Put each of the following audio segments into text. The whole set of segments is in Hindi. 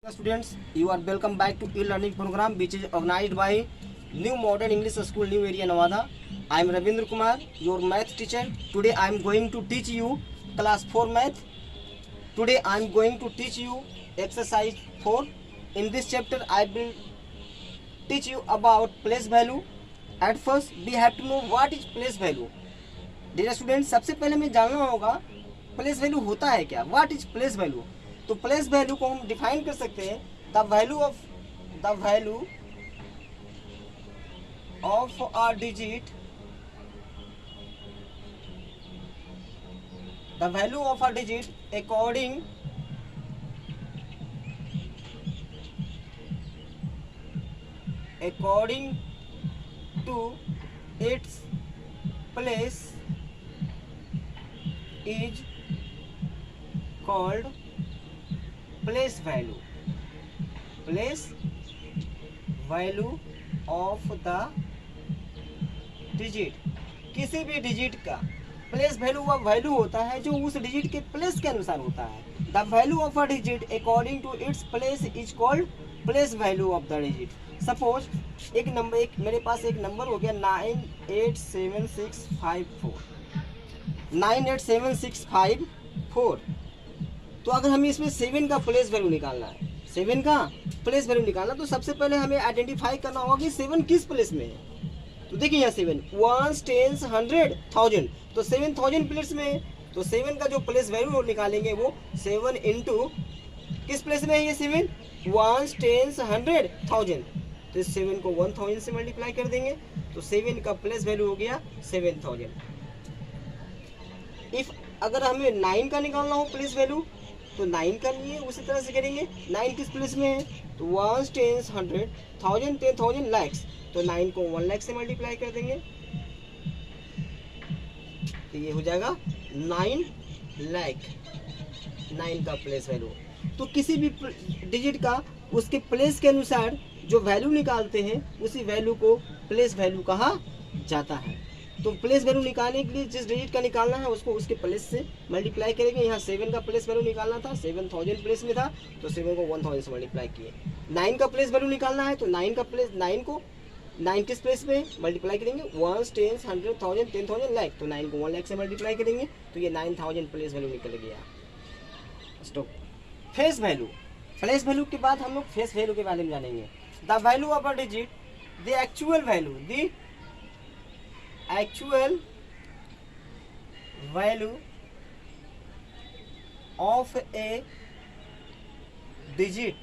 Students, you are welcome back to e-learning program which is organized by New Modern English School, New Area, Nevada. I am Ravindra Kumar, your math teacher. Today I am going to teach you class 4 math. Today I am going to teach you exercise 4. In this chapter I will teach you about place value. At first we have to know what is place value. Dear students, सबसे पहले हमें जानना होगा प्लेस वैल्यू होता है क्या. What is place value. तो प्लेस वैल्यू को हम डिफाइन कर सकते हैं the value of a digit according to its place is called place value of the digit. किसी भी डिजिट का प्लेस वैल्यू वह वैल्यू होता है जो उस डिजिट के प्लेस के अनुसार होता है. The value of a digit according to its place is called place value of the digit. Suppose एक मेरे पास एक नंबर हो गया 987654 98764. तो अगर हमें इसमें 7 का प्लेस वैल्यू निकालना है, तो सबसे पहले हमें आइडेंटिफाई करना होगा कि 7 किस प्लेस में है. तो देखिए यहाँ 7 1 10 100 1000, तो 7000 प्लेस में है. तो 7 का जो प्लेस वैल्यू निकालेंगे वो 7 इंटू किस प्लेस में है ये 7 1 10 100 1000. तो इस 7 को 1000 से मल्टीप्लाई कर देंगे तो 7 का प्लेस वैल्यू हो गया 7000. इफ अगर हमें 9 का निकालना हो प्लेस वैल्यू तो 9 का लिए उसी तरह से करेंगे. 9 किस प्लेस में है तो 1 10 100 1000 10,000 लैक्स. तो 9 को 1 लाख से मल्टीप्लाई कर देंगे तो ये हो जाएगा 9 लाख 9 का प्लेस वैल्यू. तो किसी भी डिजिट का उसके प्लेस के अनुसार जो वैल्यू निकालते हैं उसी वैल्यू को प्लेस वैल्यू कहा जाता है. तो प्लेस वैल्यू निकालने के लिए जिस डिजिट का निकालना है उसको उसके प्लेस से मल्टीप्लाई करेंगे. यहाँ 7 का प्लेस वैल्यू निकालना था, 7000 प्लेस में था तो 7 को 1000 से मल्टीप्लाई किए. 9 का प्लेस वैल्यू निकालना है तो 9 को 90 प्लेस में मल्टीप्लाई करेंगे 1 10 100 1000 10,000 लाख. तो 9 को 1 लाख से मल्टीप्लाई करेंगे तो ये 9000 प्लेस वैल्यू निकल गया. Stop. Face value. Place value के बाद हम लोग फेस वैल्यू के बारे में जानेंगे. The value of a digit the actual value of a digit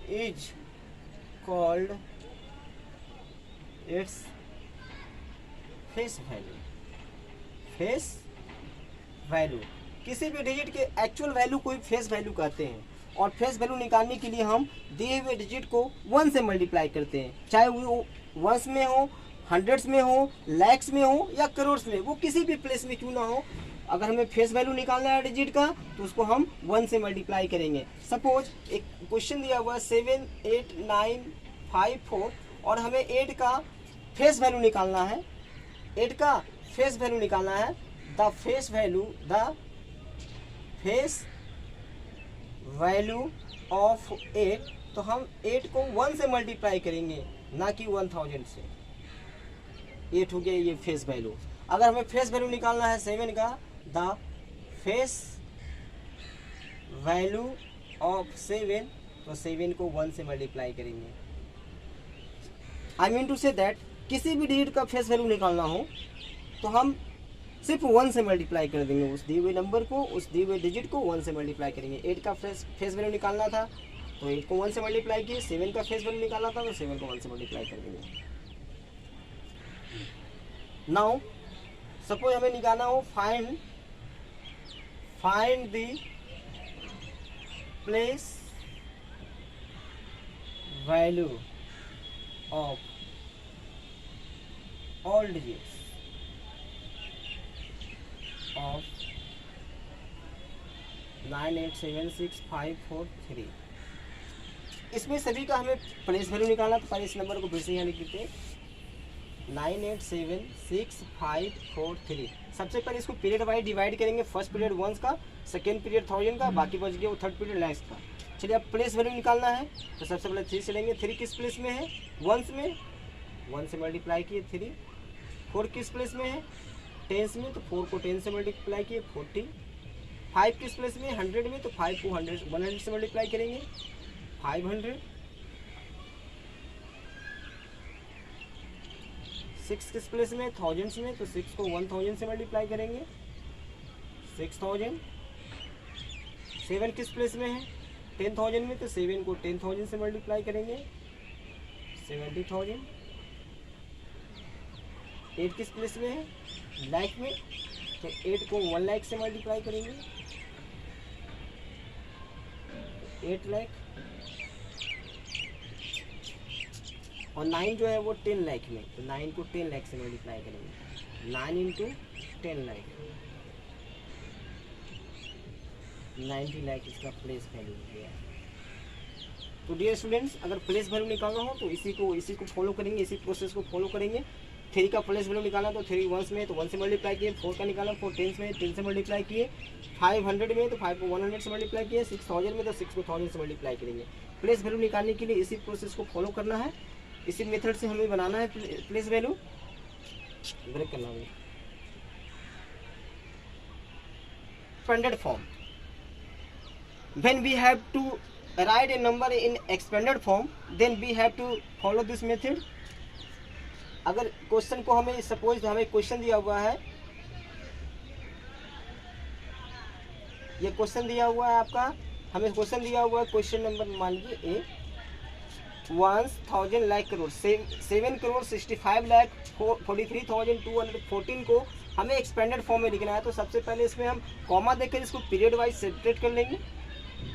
is called its face value. किसी भी डिजिट के एक्चुअल वैल्यू को फेस वैल्यू कहते हैं. और फेस वैल्यू निकालने के लिए हम दिए हुए डिजिट को 1 से मल्टीप्लाई करते हैं, चाहे वो वंस में हो, हंड्रेड्स में हो, लैक्स में हो या करोड़ में, वो किसी भी प्लेस में क्यों ना हो. अगर हमें फेस वैल्यू निकालना है डिजिट का तो उसको हम 1 से मल्टीप्लाई करेंगे. सपोज एक क्वेश्चन दिया हुआ है 78954 और हमें 8 का फेस वैल्यू निकालना है. The face value of 8. तो हम 8 को 1 से मल्टीप्लाई करेंगे ना कि 1000 से. 8 हो गया ये फेस वैल्यू. अगर हमें फेस वैल्यू निकालना है 7 का, द फेस वैल्यू ऑफ 7, तो 7 को 1 से मल्टीप्लाई करेंगे. I mean to say that किसी भी डिजिट का फेस वैल्यू निकालना हो तो हम सिर्फ 1 से मल्टीप्लाई कर देंगे. उस दिए हुए नंबर को, उस दिए हुए डिजिट को 1 से मल्टीप्लाई करेंगे. 8 का फेस वैल्यू निकालना था तो 8 को 1 से मल्टीप्लाई किए. 7 का फेस वैल्यू निकालना था तो 7 को 1 से मल्टीप्लाई कर देंगे. नाउ सपोज हमें निकालना हो find the place value of all digits of 9876543. इसमें सभी का हमें प्लेस वैल्यू निकालना. तो पहले इस नंबर को फिर से यहाँ लिख देते हैं. 987654 सबसे पहले इसको पीरियड वाइज डिवाइड करेंगे। फर्स्ट पीरियड 1 का, सेकेंड पीरियड 1000 का, बाकी बच गया वो थर्ड पीरियड लैक्स का। चलिए अब प्लेस वैल्यू निकालना है तो सबसे पहले 3 चलेंगे। 3 किस प्लेस में है? 1 में, 1 से मल्टीप्लाई किए 3। 4 किस प्लेस में है? 10 में, तो 4 को 10 से मल्टीप्लाई किए 40। 5 किस प्लेस में? 100 में, तो 5 को 100 से मल्टीप्लाई करेंगे 500। 6 किस प्लेस में? थाउजेंड्स में, तो 6 को 1000 से मल्टीप्लाई करेंगे 6000। 7 किस प्लेस में है? 10,000 में, तो 7 को 10,000 से मल्टीप्लाई करेंगे 70,000। 8 किस प्लेस में है? लाख में, तो 8 को 1 लाख से मल्टीप्लाई करेंगे 8 लाख। और 9 जो है वो 10 लाख में, तो 9 को 10 लाख से मल्टीप्लाई करेंगे 9 इंटू 10 लाख, 90 लाख इसका प्लेस वैल्यू हो गया। तो डियर स्टूडेंट्स, अगर प्लेस वैल्यू निकालना हो तो इसी को फॉलो करेंगे, इसी प्रोसेस को फॉलो करेंगे। 3 का प्लेस वैल्यू निकालना तो 3 1 में, तो 1 से मल्टीप्लाई किए। 4 का निकालना 4 10 में, 10 से मल्टीप्लाई किए। 500 में, तो 5 को 100 से मल्टीप्लाई किए। 6000 में, तो 6 को 1000 से मल्टीप्लाई करेंगे। प्लेस वैल्यू निकालने के लिए इसी प्रोसेस को फॉलो करना है, इसी मेथड से हमें बनाना है प्लेस वैल्यू। ब्रेक करना है expanded form. When we have to write a number in expanded form, then we have to follow this method. अगर क्वेश्चन को हमें सपोज हमें क्वेश्चन दिया हुआ है, ये क्वेश्चन दिया हुआ है आपका, हमें क्वेश्चन दिया हुआ है क्वेश्चन नंबर मान लीजिए 1000 लाख करोड़ 7 करोड़ 65 लाख 43,214 को हमें एक्सपेंडेड फॉर्म में लिखना है। तो सबसे पहले इसमें हम कॉमा देकर इसको पीरियड वाइज सेपरेट कर लेंगे।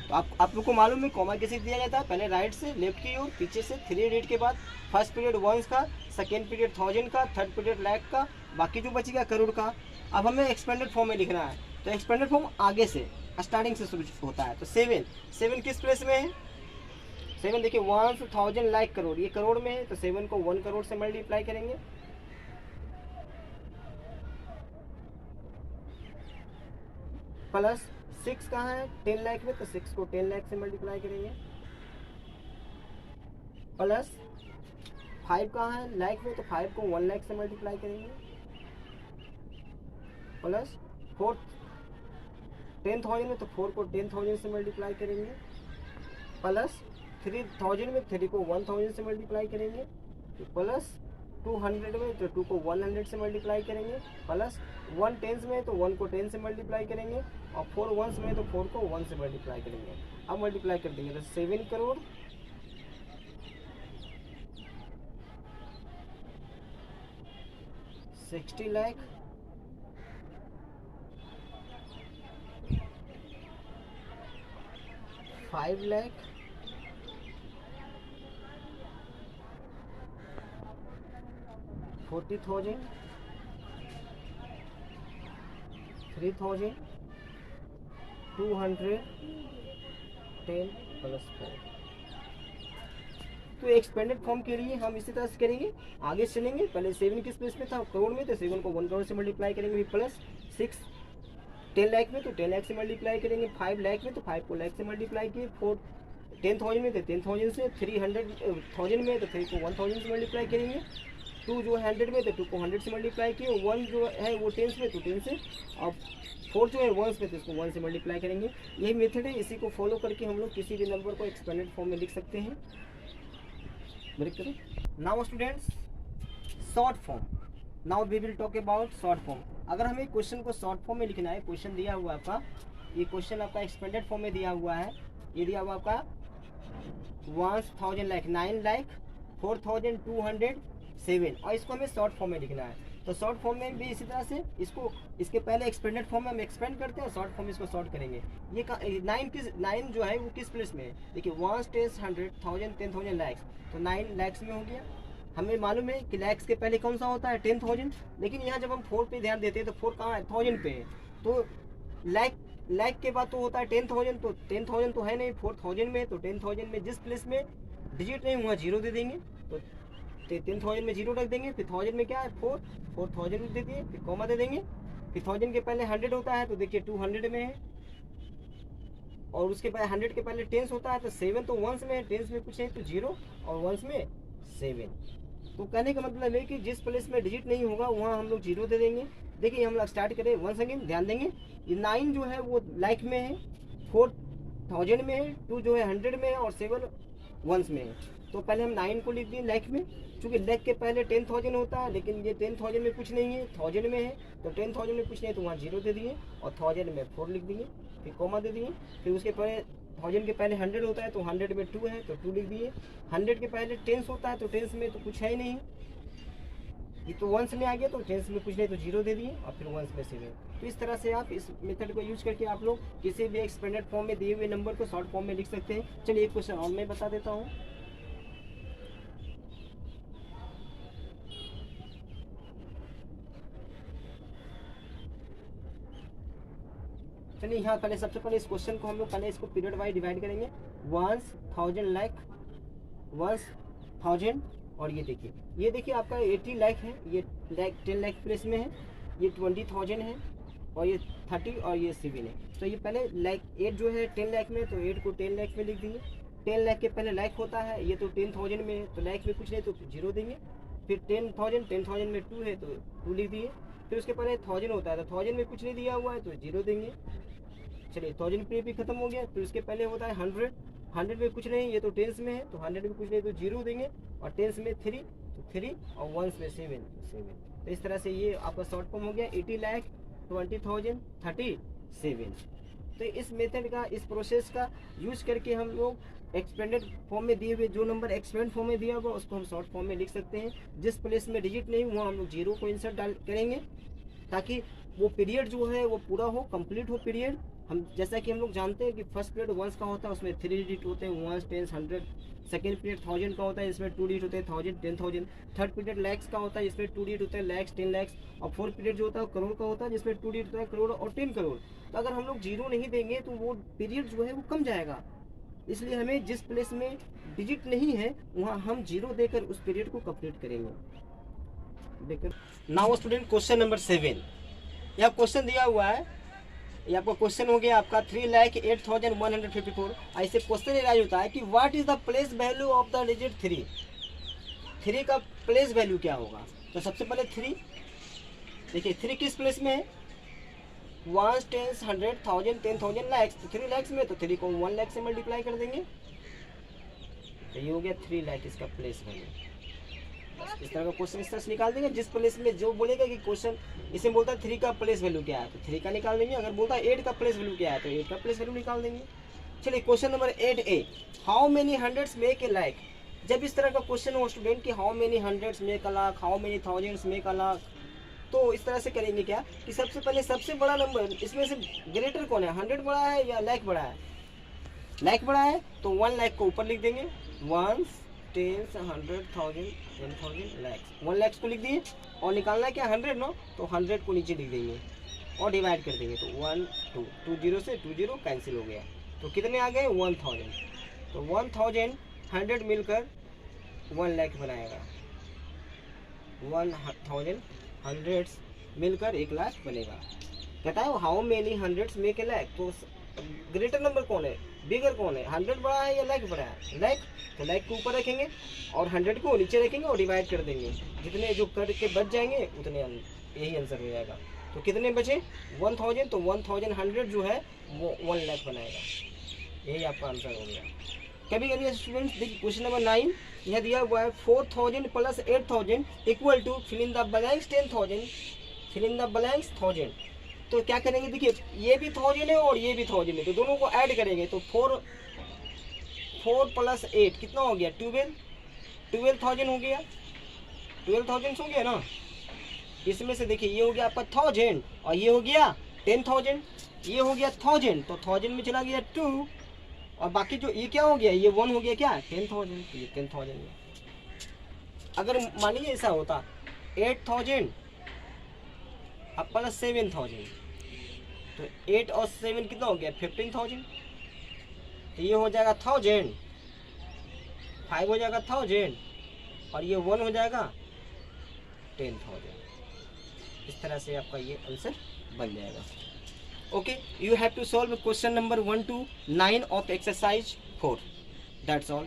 तो आप लोग को मालूम है कॉमा कैसे दिया जाता है, पहले राइट से लेफ्ट की ओर, पीछे से 3 डिजिट के बाद फर्स्ट पीरियड 1 का, सेकेंड पीरियड 1000 का, थर्ड पीरियड लाख का, बाकी जो बचेगा करोड़ का। अब हमें एक्सपेंडेड फॉर्म में लिखना है, तो एक्सपेंडेड फॉर्म आगे से स्टार्टिंग से शुरू होता है। तो 7 किस प्लेस में है? 7 देखिए 1000 लाख करोड़, ये करोड़ में है, तो 7 को 1 करोड़ से मल्टीप्लाई करेंगे। प्लस 6 कहाँ है? 10 लाख में, तो 6 को 10 लाख से मल्टीप्लाई करेंगे। प्लस 5 कहाँ है? लाख में, तो 5 को 1 लाख से मल्टीप्लाई करेंगे। प्लस 4 10,000 में, तो 4 को 10,000 से मल्टीप्लाई करेंगे। प्लस 3000 में, 3 को 1000 से मल्टीप्लाई करेंगे। प्लस 200 में, तो 2 को 100 से मल्टीप्लाई करेंगे। प्लस 1 10 में, तो 1 को 10 से मल्टीप्लाई करेंगे। और 4 1s में, तो 4 को 1 से मल्टीप्लाई करेंगे। अब मल्टीप्लाई कर देंगे तो 7 करोड़ 60 लाख 5 लाख 40,000 3,210 प्लस 4। तो एक्सपेंडेड फॉर्म के लिए हम इसी तरह से करेंगे, आगे चलेंगे। पहले 7 किस प्लेस में था? करोड़ में, तो 7 को 1 करोड़ से मल्टीप्लाई करेंगे। प्लस 6 10 लाख में, तो 10 लाख से मल्टीप्लाई करेंगे। 5 लाख में, तो 5 को लाख से मल्टीप्लाई किए। 4 10,000 में, तो 10,000 से। 300,000 में, तो 3 को 1000 से मल्टीप्लाई करेंगे। 2 जो 100 में, तो 2 को 100 से मल्टीप्लाई किए। 1 जो है वो 10 में, तो 10 से। अब 4 जो है 1 में, तो इसको 1 से मल्टीप्लाई करेंगे। यही मेथड है, इसी को फॉलो करके हम लोग किसी भी नंबर को एक्सपेंडेड फॉर्म में लिख सकते हैं। ब्रेक करें। Now students, short form. Now we will talk about short form. अगर हमें क्वेश्चन को शॉर्ट फॉर्म में लिखना है, क्वेश्चन दिया हुआ आपका, ये क्वेश्चन आपका एक्सपेंडेड फॉर्म में दिया हुआ है। ये दिया हुआ आपका 1000 लाख 9 लाख 4,207, और इसको हमें शॉर्ट फॉर्म में लिखना है। तो शॉर्ट फॉर्म में भी इसी तरह से इसको, इसके पहले एक्सपेंडेड फॉर्म में हम एक्सपेंड करते हैं, शॉर्ट फॉर्म में इसको शॉर्ट करेंगे। ये 9 जो है वो किस प्लेस में है? देखिए 1 10 100 1000 10,000 लैक्स, तो 9 लैक्स में हो गया। हमें मालूम है कि लैक्स के पहले कौन सा होता है? 10,000। लेकिन यहाँ जब हम 4 पे ध्यान देते हैं तो 4 कहाँ है? 1000 पे है। तो लाख के बाद तो होता है 10,000, तो 10,000 तो है नहीं 4000 में, तो 10,000 में जिस प्लेस में डिजिट नहीं हुआ 0 दे देंगे। तो 10,000 में 0 रख देंगे, फिर 1000 में क्या है 4,000 दे दिए, फिर कॉमा दे देंगे, फिर 1000 के पहले 100 होता है तो देखिए 200 में है, और उसके बाद 100 के पहले 10 होता है तो 7 तो वंस में है, 10 में कुछ नहीं तो 0 और वंस में 7। तो कहने का मतलब है कि जिस प्लेस में डिजिट नहीं होगा वहाँ हम लोग 0 दे देंगे। देखिए हम लोग स्टार्ट करें वंस अगेन, ध्यान देंगे ये 9 जो है वो लाइक में है, 4,000 में है, 2 जो है 100 में है और 7 वंस में है। तो पहले हम 9 को लिख दिए लाइक में, चूँकि लाइक के पहले 10,000 होता है, लेकिन ये 10,000 में कुछ नहीं है, 1000 में है, तो 10,000 में कुछ नहीं तो वहाँ 0 दे दिए और 1000 में 4 लिख दिए, फिर कॉमा दे दिए, फिर उसके पहले 1000 के पहले 100 होता है तो 100 में 2 है तो 2 लिख दिए, 100 के पहले 10 होता है तो 10 में तो कुछ है ही नहीं, ये तो वंस में आ गया, तो 10 में कुछ नहीं तो 0 दे दिए और फिर वंस में 7। तो इस तरह से आप इस मेथड को यूज करके आप लोग किसी भी एक्सपेंडेड फॉर्म में दिए हुए नंबर को शॉर्ट फॉर्म में लिख सकते हैं। चलिए एक क्वेश्चन और मैं बता देता हूँ। चलिए यहाँ पहले सबसे पहले इस क्वेश्चन को हम लोग पहले इसको पीरियड वाइज डिवाइड करेंगे, 1000 लाख, 1000, और ये देखिए आपका 80 लाख है, ये लाख 10 लाख प्लेस में है, ये 20,000 है और ये 30 और ये 7 है। तो ये पहले लाख 8 जो है 10 लाख में, तो 8 को 10 लाख में लिख देंगे। 10 लाख के पहले लाख होता है, ये तो 10,000 में है तो लाख में कुछ नहीं तो 0 देंगे, फिर 10,000 में 2 है तो 2 लिख दिए, फिर उसके पहले 1000 होता है तो 1000 में कुछ नहीं दिया हुआ है तो 0 देंगे। चलिए 1000 पे भी खत्म हो गया, फिर उसके पहले होता है 100 में कुछ नहीं, ये तो 10 में है तो 100 में कुछ नहीं तो 0 देंगे, और 10 में 3 तो 3 और 1 में 7 तो 7। तो इस तरह से ये आपका शॉर्ट फॉर्म हो गया 80 लाख 20,000 37। तो इस मेथड का, इस प्रोसेस का यूज करके हम लोग एक्सपेंडेड फॉर्म में दिए हुए जो नंबर एक्सपेंड फॉर्म में दिया हुआ उसको हम शॉर्ट फॉर्म में लिख सकते हैं। जिस प्लेस में डिजिट नहीं वहाँ हम लोग 0 को इंसर्ट डाल करेंगे ताकि वो पीरियड जो है वो पूरा हो, कंप्लीट हो पीरियड। हम जैसा कि हम लोग जानते हैं कि फर्स्ट पीरियड वंस का होता है, उसमें 3 डिजिट होते हैं, 1 10 100। सेकेंड पीरियड 1000 का होता है, इसमें 2 डिजिट होते हैं, 1000 10,000। थर्ड पीरियड लैक्स का होता है, इसमें 2 डिजिट होते हैं, लैक्स 10 लैक्स। और फोर्थ पीरियड जो होता है करोड़ का होता है, जिसमें 2 डिजिट होता है, करोड़ और 10 करोड़। तो अगर हम लोग 0 नहीं देंगे तो वो पीरियड जो है वो कम जाएगा, इसलिए हमें जिस प्लेस में डिजिट नहीं है वहाँ हम 0 देकर उस पीरियड को कंप्लीट करेंगे। नाउ स्टूडेंट क्वेश्चन नंबर 7, यहाँ क्वेश्चन दिया हुआ है, ये आपका क्वेश्चन हो गया आपका 3,08,154। ऐसे क्वेश्चन राइज होता है कि what is the place value of the digit 3 का प्लेस वैल्यू क्या होगा। तो सबसे पहले 3 देखिए 3 किस प्लेस में है, 1 10 100 1000 10,000 लैक्स, तो 3 लैक्स में, तो 3 को 1 लाख से मल्टीप्लाई कर देंगे, तो ये हो गया 3 लाख इसका प्लेस वैल्यू। इस तरह का क्वेश्चन इस तरह से निकाल देंगे। जिस प्लेस में जो बोलेगा कि क्वेश्चन इसमें बोलता है 3 का प्लेस वैल्यू क्या है तो 3 का निकाल देंगे, अगर बोलता है 8 का प्लेस वैल्यू क्या है तो 8 का प्लेस वैल्यू निकाल देंगे। चलिए question number 8A, how many hundreds make a lakh. जब इस तरह का क्वेश्चन हो स्टूडेंट कि how many hundreds make a lakh, how many thousands make a lakh, तो इस तरह से करेंगे क्या कि सबसे पहले सबसे बड़ा नंबर इसमें से ग्रेटर कौन है, 100 बड़ा है या लाख बड़ा है। लाख बड़ा है तो 1 लाख को ऊपर लिख देंगे, 1 10 100 1000 10,000 लैक्स, 1 लाख को लिख दिए, और निकालना है क्या 100 नो, तो 100 को नीचे लिख देंगे और डिवाइड कर देंगे, तो 1 2 0 से 2 0 कैंसिल हो गया, तो कितने आ गए 1000। तो 1000 100 मिलकर 1 लाख बनाएगा, 1000 हंड्रेड्स मिलकर 1 लाख बनेगा। कहता है how many hundreds make a lakh, तो ग्रेटर नंबर कौन है, बिगर कौन है, 100 बड़ा है या लाख बड़ा है, लाख, तो लाख को ऊपर रखेंगे और 100 को नीचे रखेंगे और डिवाइड कर देंगे, जितने जो करके बच जाएंगे उतने यही आंसर हो जाएगा। तो कितने बचे 1000, तो 1100 जो है वो 1 लाख बनाएगा, यही आपका आंसर हो गया। कभी कभी स्टूडेंट्स देखिए क्वेश्चन नंबर 9 यह दिया हुआ है 4000 plus 8000 equal to fill in the blanks 10,000, fill in the blanks 1000। तो क्या करेंगे, देखिए ये भी 1000 है और ये भी 1000 है, तो दोनों को ऐड करेंगे, तो 4 प्लस 8 कितना हो गया 12,000 हो गया, 12,000 हो गया ना। इसमें से देखिए ये हो गया आपका 1000 और ये हो गया 10,000, ये हो गया 1000, तो 1000 में चला गया 2, और बाकी जो ये क्या हो गया, ये 1 हो गया क्या 10,000, तो ये 10,000 में। अगर मान लीजिए ऐसा होता 8,000 अब प्लस 7,000, तो 8 और 7 कितना हो गया 15,000, तो ये हो जाएगा 1000, 5 हो जाएगा 1000 और ये 1 हो जाएगा 10,000। इस तरह से आपका ये आंसर बन जाएगा। Okay, you have to solve question number 1 to 9 of exercise 4। That's all.